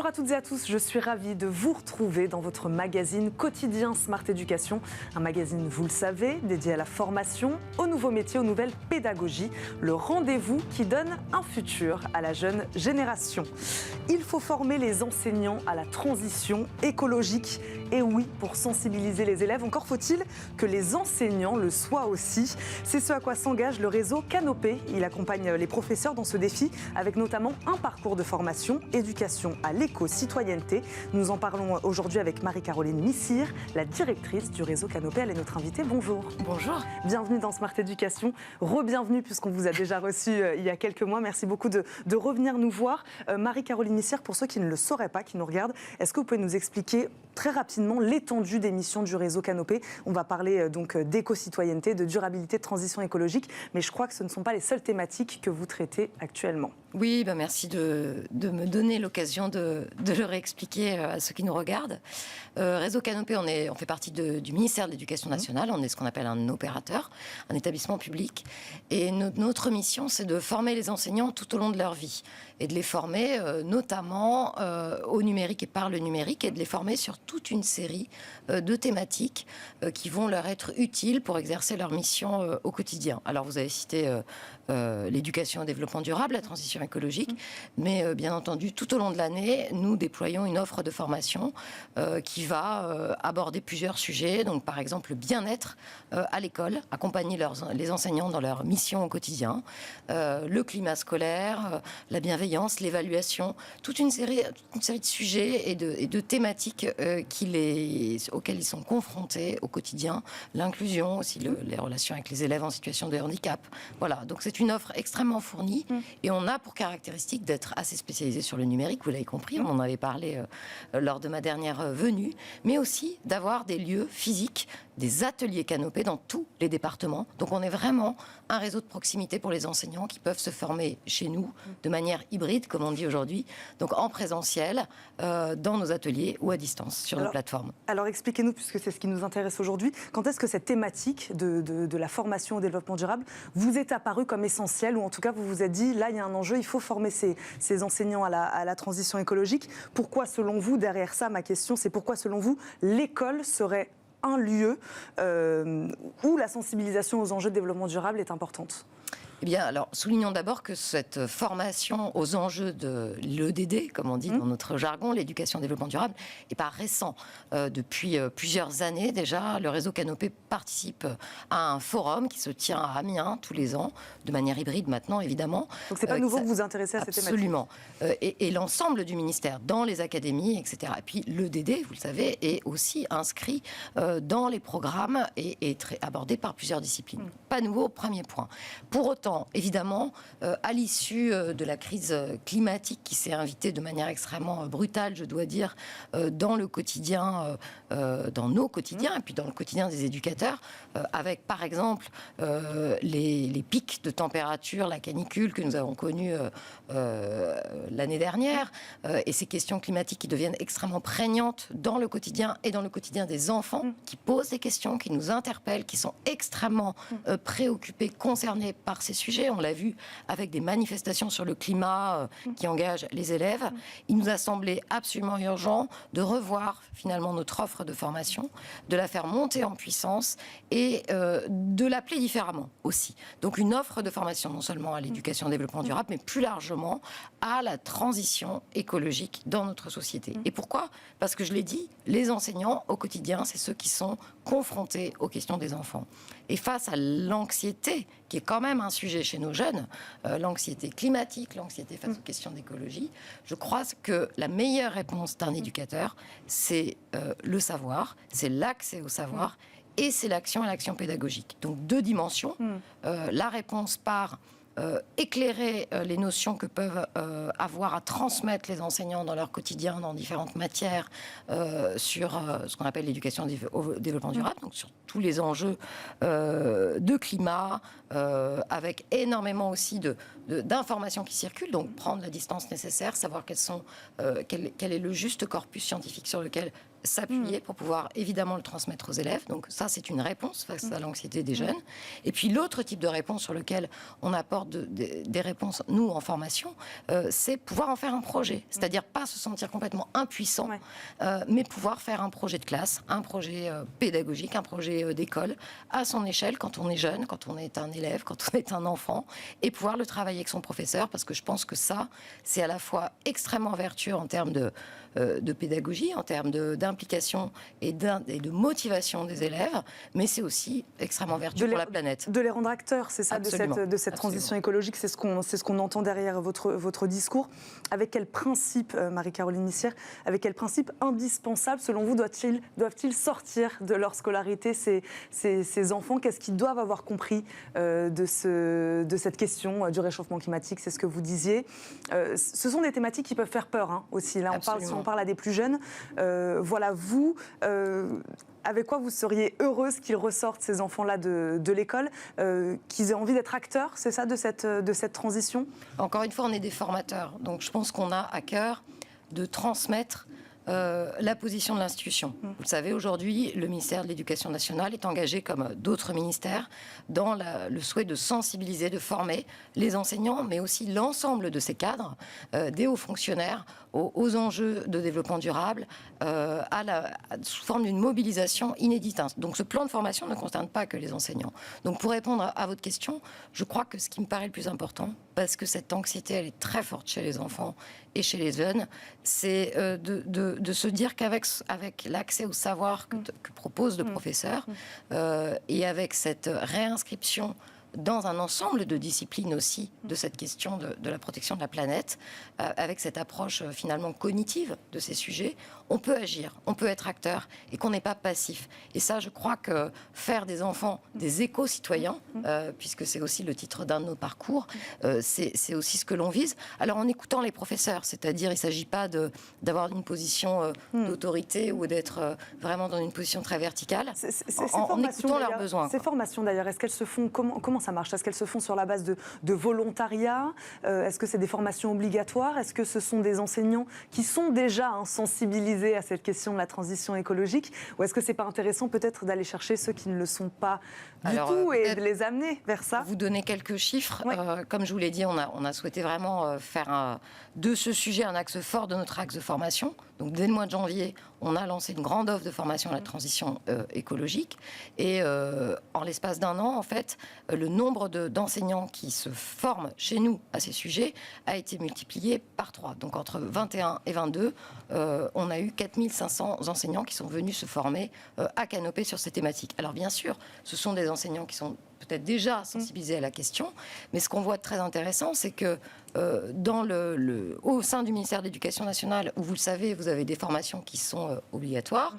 Bonjour à toutes et à tous, je suis ravie de vous retrouver dans votre magazine quotidien Smart Education. Un magazine, vous le savez, dédié à la formation, aux nouveaux métiers, aux nouvelles pédagogies. Le rendez-vous qui donne un futur à la jeune génération. Il faut former les enseignants à la transition écologique. Et oui, pour sensibiliser les élèves, encore faut-il que les enseignants le soient aussi. C'est ce à quoi s'engage le réseau Canopé. Il accompagne les professeurs dans ce défi avec notamment un parcours de formation, éducation à l'éco-citoyenneté. Nous en parlons aujourd'hui avec Marie-Caroline Missire, la directrice du réseau Canopé. Elle est notre invitée. Bonjour. Bonjour. Bienvenue dans Smart Education. Re-bienvenue puisqu'on vous a déjà reçu il y a quelques mois. Merci beaucoup de revenir nous voir. Marie-Caroline Missire, pour ceux qui ne le sauraient pas, qui nous regardent, est-ce que vous pouvez nous expliquer très rapidement l'étendue des missions du réseau Canopé? On va parler donc d'éco-citoyenneté, de durabilité, de transition écologique, mais je crois que ce ne sont pas les seules thématiques que vous traitez actuellement. Oui, merci de me donner l'occasion de le réexpliquer à ceux qui nous regardent. Réseau Canopé, on fait partie du ministère de l'Éducation nationale. On est ce qu'on appelle un opérateur, un établissement public. Et notre mission, c'est de former les enseignants tout au long de leur vie. Et de les former notamment au numérique et par le numérique, et de les former sur toute une série de thématiques qui vont leur être utiles pour exercer leur mission au quotidien. Alors, vous avez cité l'éducation au développement durable, la transition écologique, mais bien entendu, tout au long de l'année, nous déployons une offre de formation qui va aborder plusieurs sujets. Donc, par exemple, le bien-être à l'école, accompagner les enseignants dans leur mission au quotidien, le climat scolaire, la bienveillance, l'évaluation, toute une série de sujets et de thématiques auxquelles ils sont confrontés au quotidien, l'inclusion aussi, les relations avec les élèves en situation de handicap. Voilà, donc c'est une offre extrêmement fournie et on a pour caractéristique d'être assez spécialisé sur le numérique, vous l'avez compris, on en avait parlé lors de ma dernière venue, mais aussi d'avoir des lieux physiques, des ateliers Canopé dans tous les départements. Donc on est vraiment un réseau de proximité pour les enseignants qui peuvent se former chez nous de manière hybride, comme on dit aujourd'hui, donc en présentiel, dans nos ateliers ou à distance sur nos plateformes. Alors expliquez-nous, puisque c'est ce qui nous intéresse aujourd'hui, quand est-ce que cette thématique de la formation au développement durable vous est apparue comme essentielle, ou en tout cas vous vous êtes dit, là il y a un enjeu, il faut former ces enseignants à la transition écologique. Pourquoi selon vous, derrière ça ma question, c'est pourquoi selon vous l'école serait un lieu où la sensibilisation aux enjeux de développement durable est importante? Eh bien, alors, soulignons d'abord que cette formation aux enjeux de l'EDD, comme on dit dans notre jargon, l'éducation au développement durable, n'est pas récent. Depuis plusieurs années déjà, le réseau Canopé participe à un forum qui se tient à Amiens tous les ans, de manière hybride maintenant, évidemment. Donc, c'est pas nouveau que vous vous intéressez à cette thématique? Absolument. Et l'ensemble du ministère, dans les académies, etc. Et puis, l'EDD, vous le savez, est aussi inscrit dans les programmes et est abordé par plusieurs disciplines. Pas nouveau, premier point. Pour autant, évidemment, à l'issue de la crise climatique qui s'est invitée de manière extrêmement brutale, je dois dire, dans le quotidien, dans nos quotidiens, et puis dans le quotidien des éducateurs, avec par exemple les pics de température, la canicule que nous avons connue l'année dernière, et ces questions climatiques qui deviennent extrêmement prégnantes dans le quotidien et dans le quotidien des enfants qui posent des questions, qui nous interpellent, qui sont extrêmement préoccupés, concernés par ces sujets. On l'a vu avec des manifestations sur le climat qui engagent les élèves. Il nous a semblé absolument urgent de revoir finalement notre offre de formation, de la faire monter en puissance et de l'appeler différemment aussi. Donc une offre de formation non seulement à l'éducation au développement durable, mais plus largement à la transition écologique dans notre société. Et pourquoi? Parce que je l'ai dit, les enseignants au quotidien, c'est ceux qui sont confrontés aux questions des enfants. Et face à l'anxiété, qui est quand même un sujet chez nos jeunes, l'anxiété climatique, l'anxiété face aux questions d'écologie, je crois que la meilleure réponse d'un éducateur, c'est le savoir, c'est l'accès au savoir, et c'est l'action et l'action pédagogique. Donc deux dimensions. La réponse par éclairer les notions que peuvent avoir à transmettre les enseignants dans leur quotidien, dans différentes matières, sur ce qu'on appelle l'éducation au développement durable, donc sur tous les enjeux de climat, avec énormément aussi d'informations qui circulent, donc prendre la distance nécessaire, savoir quel est le juste corpus scientifique sur lequel s'appuyer pour pouvoir évidemment le transmettre aux élèves. Donc ça, c'est une réponse face à l'anxiété des jeunes. Et puis l'autre type de réponse sur lequel on apporte des réponses, nous, en formation, c'est pouvoir en faire un projet. C'est-à-dire pas se sentir complètement impuissant, mais pouvoir faire un projet de classe, un projet pédagogique, un projet d'école, à son échelle, quand on est jeune, quand on est un élève, quand on est un enfant, et pouvoir le travailler avec son professeur, parce que je pense que ça, c'est à la fois extrêmement vertueux en termes de pédagogie, en termes d'implication et de motivation des élèves, mais c'est aussi extrêmement vertueux pour la planète. De les rendre acteurs, c'est ça, Absolument. de cette transition écologique, c'est ce qu'on entend derrière votre discours. Avec quel principe, Marie-Caroline Nissière, avec quel principe indispensable, selon vous, doivent-ils sortir de leur scolarité, ces enfants? Qu'est-ce qu'ils doivent avoir compris de cette question du réchauffement climatique? C'est ce que vous disiez. Ce sont des thématiques qui peuvent faire peur aussi. Là, si on parle à des plus jeunes, voilà, vous, avec quoi vous seriez heureuse qu'ils ressortent, ces enfants-là, de l'école, qu'ils aient envie d'être acteurs, c'est ça, de cette transition? Encore une fois, on est des formateurs. Donc je pense qu'on a à cœur de transmettre la position de l'institution. Vous le savez, aujourd'hui, le ministère de l'Éducation nationale est engagé, comme d'autres ministères, dans le souhait de sensibiliser, de former les enseignants, mais aussi l'ensemble de ces cadres, des hauts fonctionnaires, aux enjeux de développement durable, sous forme d'une mobilisation inédite. Donc ce plan de formation ne concerne pas que les enseignants. Donc pour répondre à votre question, je crois que ce qui me paraît le plus important, parce que cette anxiété, elle est très forte chez les enfants et chez les jeunes, c'est de se dire qu'avec l'accès au savoir que propose le professeur, et avec cette réinscription dans un ensemble de disciplines aussi de cette question de la protection de la planète, avec cette approche finalement cognitive de ces sujets, on peut agir, on peut être acteur et qu'on n'est pas passif. Et ça, je crois que faire des enfants des éco-citoyens, puisque c'est aussi le titre d'un de nos parcours, c'est aussi ce que l'on vise. Alors en écoutant les professeurs, c'est-à-dire il ne s'agit pas d'avoir une position d'autorité ou d'être vraiment dans une position très verticale, en écoutant leurs besoins. Ces formations d'ailleurs, est-ce qu'elles se font, comment ça marche? Est-ce qu'elles se font sur la base de volontariat? Est-ce que c'est des formations obligatoires? Est-ce que ce sont des enseignants qui sont déjà sensibilisés à cette question de la transition écologique? Ou est-ce que c'est pas intéressant peut-être d'aller chercher ceux qui ne le sont pas du tout et de les amener vers ça? Vous donner quelques chiffres. Comme je vous l'ai dit, on a souhaité vraiment faire de ce sujet un axe fort de notre axe de formation. Donc dès le mois de janvier, on a lancé une grande offre de formation à la transition écologique. Et en l'espace d'un an, en fait, le nombre d'enseignants qui se forment chez nous à ces sujets a été multiplié par 3. Donc entre 21 et 22, on a eu 4500 enseignants qui sont venus se former à Canopé sur ces thématiques. Alors bien sûr, ce sont des enseignants qui sont peut-être déjà sensibilisés à la question, mais ce qu'on voit de très intéressant, c'est que au sein du ministère de l'Éducation nationale, où vous le savez, vous avez des formations qui sont obligatoires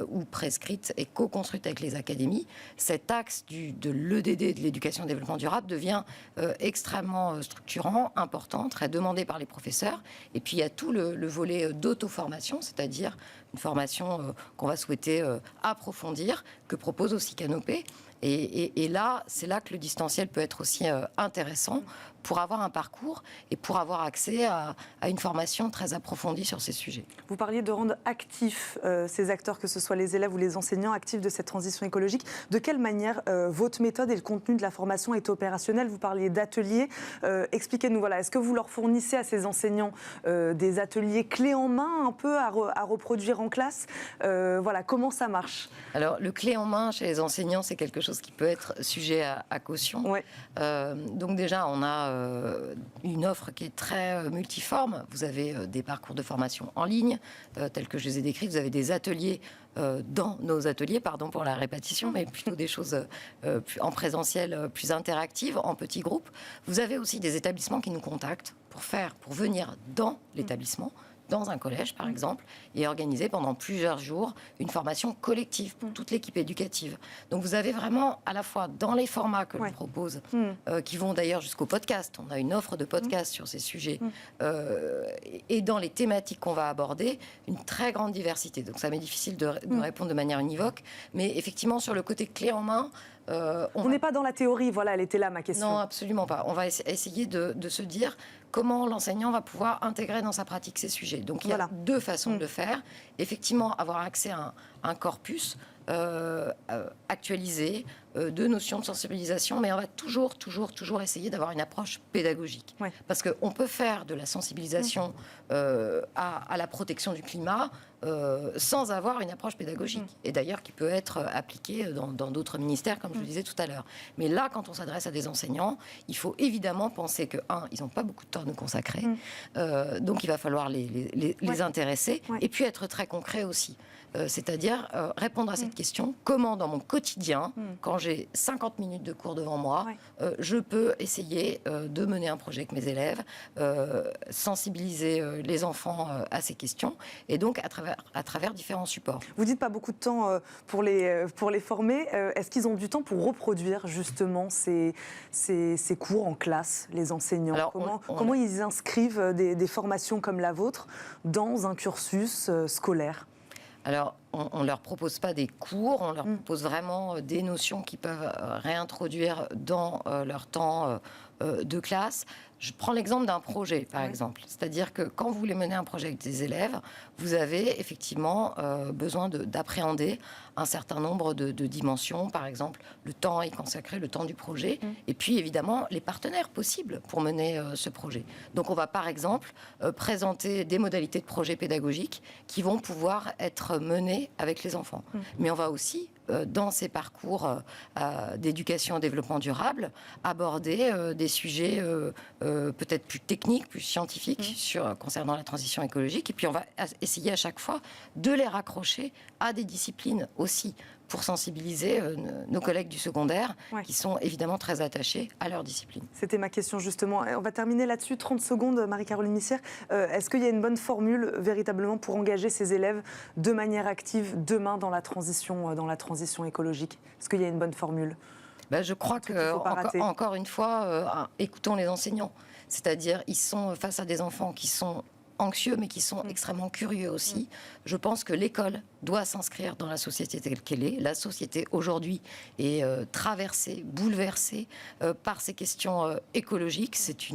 ou prescrites et co-construites avec les académies, cet axe de l'EDD, de l'éducation et développement durable, devient extrêmement structurant, important, très demandé par les professeurs. Et puis il y a tout le volet d'auto-formation, c'est-à-dire une formation qu'on va souhaiter approfondir, que propose aussi Canopé. Et là, c'est là que le distanciel peut être aussi intéressant pour avoir un parcours et pour avoir accès à une formation très approfondie sur ces sujets. Vous parliez de rendre actifs ces acteurs, que ce soit les élèves ou les enseignants, actifs de cette transition écologique. De quelle manière votre méthode et le contenu de la formation est opérationnel? Vous parliez d'ateliers. Expliquez-nous, voilà, est-ce que vous leur fournissez à ces enseignants des ateliers clés en main un peu à reproduire en classe? Voilà, comment ça marche? Alors, le clé en main chez les enseignants, c'est quelque chose qui peut être sujet à caution. Ouais. Donc déjà, on a une offre qui est très multiforme. Vous avez des parcours de formation en ligne, tels que je les ai décrits. Vous avez des ateliers dans nos ateliers, pardon pour la répétition, mais plutôt des choses en présentiel, plus interactives, en petits groupes. Vous avez aussi des établissements qui nous contactent pour venir dans l'établissement, dans un collège, par exemple, et organiser pendant plusieurs jours une formation collective pour toute l'équipe éducative. Donc vous avez vraiment, à la fois dans les formats que l'on propose, qui vont d'ailleurs jusqu'au podcast, on a une offre de podcast sur ces sujets, et dans les thématiques qu'on va aborder, une très grande diversité. Donc ça m'est difficile de répondre de manière univoque, mais effectivement, sur le côté clé en main, On n'est pas dans la théorie, voilà, elle était là ma question. Non, absolument pas. On va essayer de se dire comment l'enseignant va pouvoir intégrer dans sa pratique ces sujets. Donc il y a deux façons de le faire. Effectivement, avoir accès à un corpus actualisé de notions de sensibilisation, mais on va toujours essayer d'avoir une approche pédagogique. Ouais. Parce qu'on peut faire de la sensibilisation à la protection du climat sans avoir une approche pédagogique. Et d'ailleurs, qui peut être appliquée dans d'autres ministères, comme je le disais tout à l'heure. Mais là, quand on s'adresse à des enseignants, il faut évidemment penser que, ils n'ont pas beaucoup de temps à nous consacrer. Donc, il va falloir les intéresser. Ouais. Et puis, être très concret aussi. C'est-à-dire répondre à cette question, comment dans mon quotidien, quand j'ai 50 minutes de cours devant moi, je peux essayer de mener un projet avec mes élèves, sensibiliser les enfants à ces questions, et donc à travers différents supports. Vous dites pas beaucoup de temps pour les former. Est-ce qu'ils ont du temps pour reproduire justement ces cours en classe, les enseignants? Alors, comment ils inscrivent des formations comme la vôtre dans un cursus scolaire? Alors, on ne leur propose pas des cours, on leur propose vraiment des notions qu'ils peuvent réintroduire dans leur temps de classe. Je prends l'exemple d'un projet, par exemple. C'est-à-dire que quand vous voulez mener un projet avec des élèves, vous avez effectivement besoin d'appréhender un certain nombre de dimensions. Par exemple, le temps à y consacrer, le temps du projet. Et puis, évidemment, les partenaires possibles pour mener ce projet. Donc, on va, par exemple, présenter des modalités de projet pédagogique qui vont pouvoir être menées avec les enfants. Mais on va aussi dans ces parcours d'éducation et développement durable, aborder des sujets peut-être plus techniques, plus scientifiques concernant la transition écologique. Et puis on va essayer à chaque fois de les raccrocher à des disciplines aussi, pour sensibiliser nos collègues du secondaire qui sont évidemment très attachés à leur discipline. C'était ma question justement. On va terminer là-dessus. 30 secondes, Marie-Caroline Missière. Est-ce qu'il y a une bonne formule véritablement pour engager ces élèves de manière active demain dans la transition écologique? Est-ce qu'il y a une bonne formule? Je crois encore une fois, écoutons les enseignants. C'est-à-dire, ils sont face à des enfants qui sont anxieux, mais qui sont extrêmement curieux aussi. Je pense que l'école doit s'inscrire dans la société telle qu'elle est. La société, aujourd'hui, est traversée, bouleversée par ces questions écologiques. C'est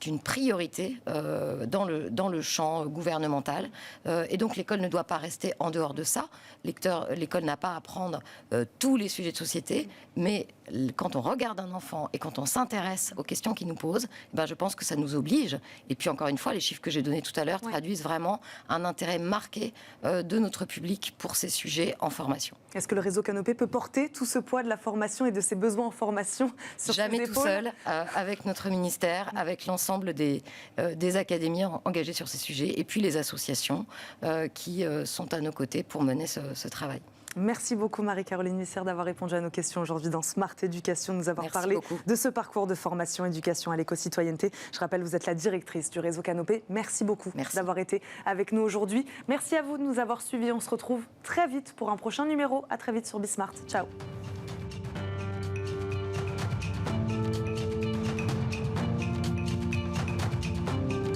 une priorité dans le champ gouvernemental. Et donc, l'école ne doit pas rester en dehors de ça. L'école n'a pas à prendre tous les sujets de société, mais quand on regarde un enfant et quand on s'intéresse aux questions qu'il nous pose, je pense que ça nous oblige. Et puis, encore une fois, les chiffres que j'ai donnés tout à l'heure traduisent vraiment un intérêt marqué de notre public pour ces sujets en formation. Est-ce que le réseau Canopé peut porter tout ce poids de la formation et de ses besoins en formation sur ses épaules? Jamais tout seul, avec notre ministère, avec l'ensemble des académies engagées sur ces sujets, et puis les associations qui sont à nos côtés pour mener ce travail. Merci beaucoup Marie-Caroline Missière d'avoir répondu à nos questions aujourd'hui dans Smart Éducation, de nous avoir parlé de ce parcours de formation éducation à l'éco-citoyenneté. Je rappelle, vous êtes la directrice du réseau Canopé. Merci beaucoup d'avoir été avec nous aujourd'hui. Merci à vous de nous avoir suivis. On se retrouve très vite pour un prochain numéro. À très vite sur Bismart. Ciao.